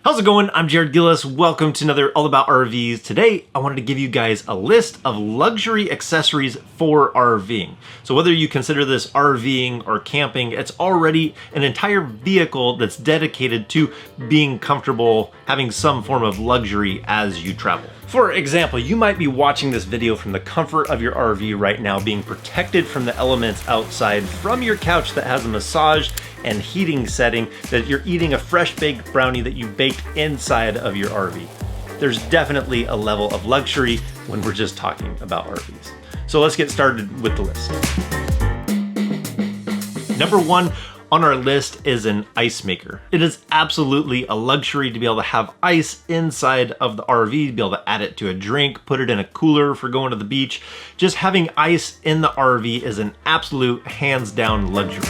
How's it going? I'm Jared Gillis. Welcome to another All About RVs. Today, I wanted to give you guys a list of luxury accessories for RVing. So whether you consider this RVing or camping, it's already an entire vehicle that's dedicated to being comfortable, having some form of luxury as you travel. For example, you might be watching this video from the comfort of your RV right now, being protected from the elements outside from your couch that has a massage and heating setting, that you're eating a fresh baked brownie that you baked inside of your RV. There's definitely a level of luxury when we're just talking about RVs. So let's get started with the list. Number one on our list is an ice maker. It is absolutely a luxury to be able to have ice inside of the RV, to be able to add it to a drink, put it in a cooler for going to the beach. Just having ice in the RV is an absolute hands down luxury.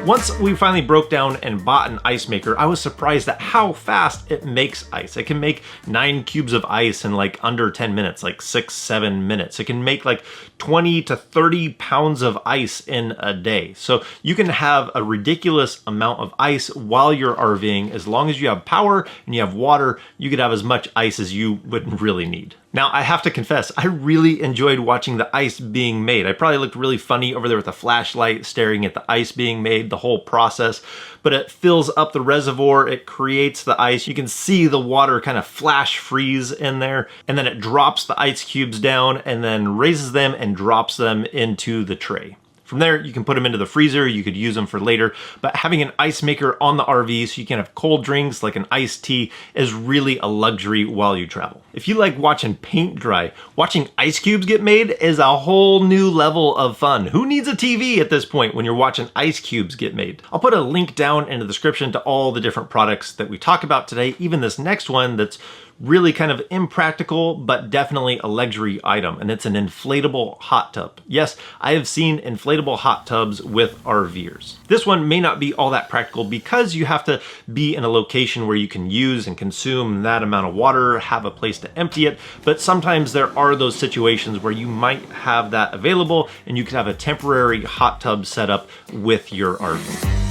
Once we finally broke down and bought an ice maker, I was surprised at how fast it makes ice. It can make 9 cubes of ice in like under 10 minutes, like 6-7 minutes. It can make like 20 to 30 pounds of ice in a day. So you can have a ridiculous amount of ice while you're RVing. As long as you have power and you have water, you could have as much ice as you would really need. Now, I have to confess, I really enjoyed watching the ice being made. I probably looked really funny over there with a flashlight staring at the ice being made, the whole process, but it fills up the reservoir, it creates the ice. You can see the water kind of flash freeze in there, and then it drops the ice cubes down and then raises them and drops them into the tray. From there, you can put them into the freezer, you could use them for later, but having an ice maker on the RV so you can have cold drinks like an iced tea is really a luxury while you travel. If you like watching paint dry, watching ice cubes get made is a whole new level of fun. Who needs a TV at this point when you're watching ice cubes get made? I'll put a link down in the description to all the different products that we talk about today, even this next one that's really kind of impractical, but definitely a luxury item, and it's an inflatable hot tub. Yes, I have seen inflatable hot tubs with RVers. This one may not be all that practical because you have to be in a location where you can use and consume that amount of water, have a place to empty it, but sometimes there are those situations where you might have that available and you could have a temporary hot tub set up with your RV.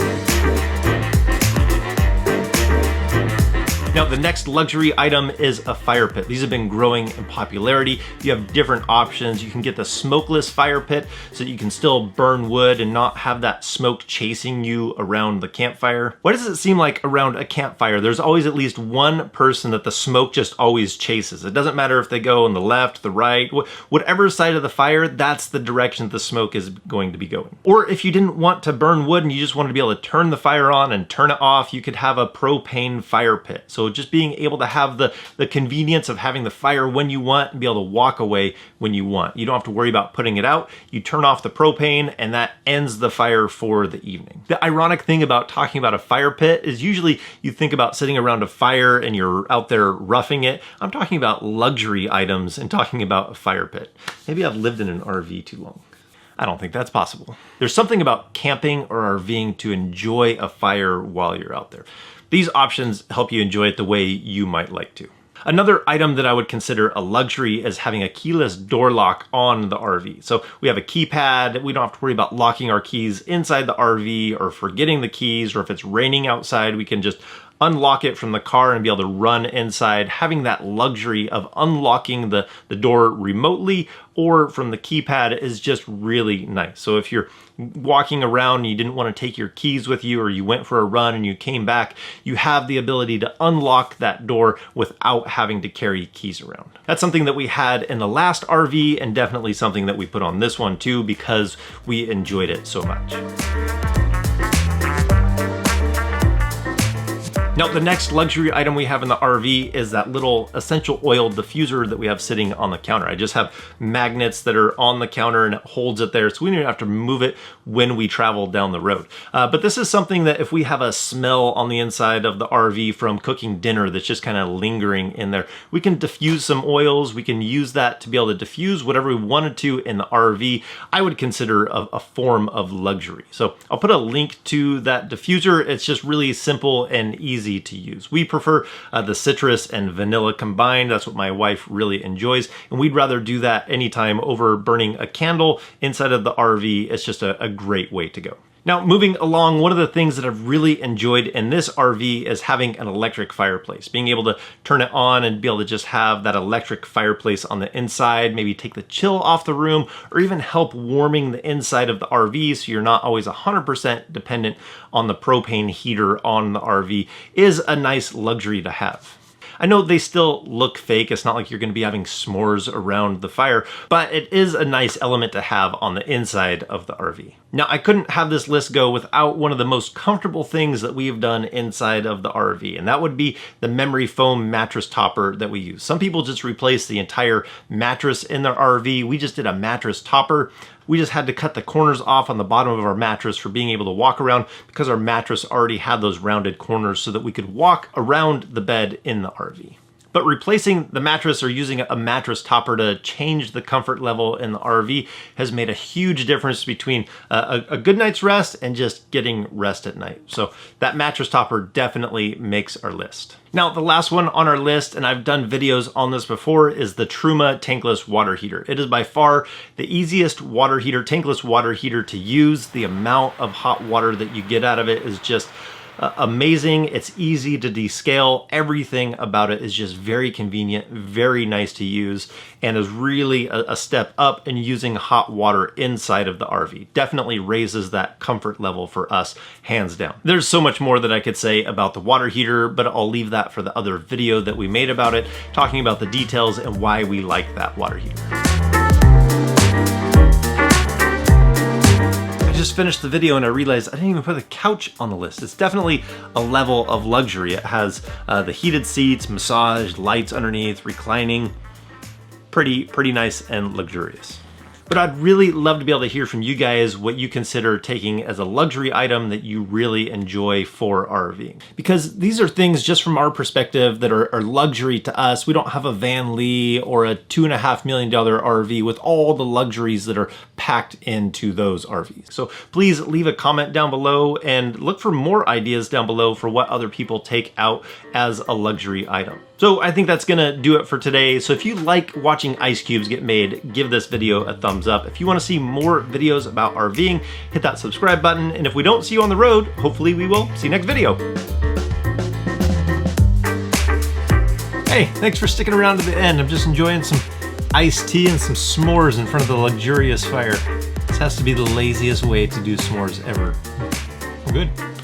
Now, the next luxury item is a fire pit. These have been growing in popularity. You have different options. You can get the smokeless fire pit so that you can still burn wood and not have that smoke chasing you around the campfire. What does it seem like around a campfire? There's always at least one person that the smoke just always chases. It doesn't matter if they go on the left, the right, whatever side of the fire, that's the direction that the smoke is going to be going. Or if you didn't want to burn wood and you just wanted to be able to turn the fire on and turn it off, you could have a propane fire pit. So just being able to have the convenience of having the fire when you want and be able to walk away when you want. You don't have to worry about putting it out. You turn off the propane and that ends the fire for the evening. The ironic thing about talking about a fire pit is usually you think about sitting around a fire and you're out there roughing it. I'm talking about luxury items and talking about a fire pit. Maybe I've lived in an RV too long. I don't think that's possible. There's something about camping or RVing to enjoy a fire while you're out there. These options help you enjoy it the way you might like to. Another item that I would consider a luxury is having a keyless door lock on the RV. So we have a keypad. We don't have to worry about locking our keys inside the RV or forgetting the keys, or if it's raining outside, we can just unlock it from the car and be able to run inside. Having that luxury of unlocking the door remotely or from the keypad is just really nice. So if you're walking around and you didn't want to take your keys with you, or you went for a run and you came back, you have the ability to unlock that door without having to carry keys around. That's something that we had in the last RV and definitely something that we put on this one too because we enjoyed it so much. Now, the next luxury item we have in the RV is that little essential oil diffuser that we have sitting on the counter. I just have magnets that are on the counter and it holds it there, so we don't have to move it when we travel down the road. But this is something that if we have a smell on the inside of the RV from cooking dinner that's just kind of lingering in there, we can diffuse some oils. We can use that to be able to diffuse whatever we wanted to in the RV. I would consider a form of luxury. So I'll put a link to that diffuser. It's just really simple and easy to use. We prefer the citrus and vanilla combined. That's what my wife really enjoys, and we'd rather do that anytime over burning a candle inside of the RV. It's just a great way to go. Now, moving along, one of the things that I've really enjoyed in this RV is having an electric fireplace. Being able to turn it on and be able to just have that electric fireplace on the inside, maybe take the chill off the room, or even help warming the inside of the RV so you're not always 100% dependent on the propane heater on the RV is a nice luxury to have. I know they still look fake. It's not like you're going to be having s'mores around the fire, but it is a nice element to have on the inside of the RV. Now, I couldn't have this list go without one of the most comfortable things that we've done inside of the RV, and that would be the memory foam mattress topper that we use. Some people just replace the entire mattress in their RV. We just did a mattress topper. We just had to cut the corners off on the bottom of our mattress for being able to walk around because our mattress already had those rounded corners so that we could walk around the bed in the RV. But replacing the mattress or using a mattress topper to change the comfort level in the RV has made a huge difference between a good night's rest and just getting rest at night. So that mattress topper definitely makes our list. Now, the last one on our list, and I've done videos on this before, is the Truma Tankless water heater. It is by far the easiest water heater, tankless water heater to use. The amount of hot water that you get out of it is just amazing. It's easy to descale. Everything about it is just very convenient, very nice to use, and is really a step up in using hot water inside of the RV. Definitely raises that comfort level for us, hands down. There's so much more that I could say about the water heater, but I'll leave that for the other video that we made about it, talking about the details and why we like that water heater. Just finished the video and I realized I didn't even put the couch on the list. It's definitely a level of luxury. It has the heated seats, massage, lights underneath, reclining. Pretty nice and luxurious. But I'd really love to be able to hear from you guys what you consider taking as a luxury item that you really enjoy for RVing. Because these are things just from our perspective that are luxury to us. We don't have a Van Lee or a $2.5 million RV with all the luxuries that are packed into those RVs. So please leave a comment down below and look for more ideas down below for what other people take out as a luxury item. So I think that's gonna do it for today. So if you like watching ice cubes get made, give this video a thumbs up. If you wanna see more videos about RVing, hit that subscribe button. And if we don't see you on the road, hopefully we will see you next video. Hey, thanks for sticking around to the end. I'm just enjoying some iced tea and some s'mores in front of the luxurious fire. This has to be the laziest way to do s'mores ever. I'm good.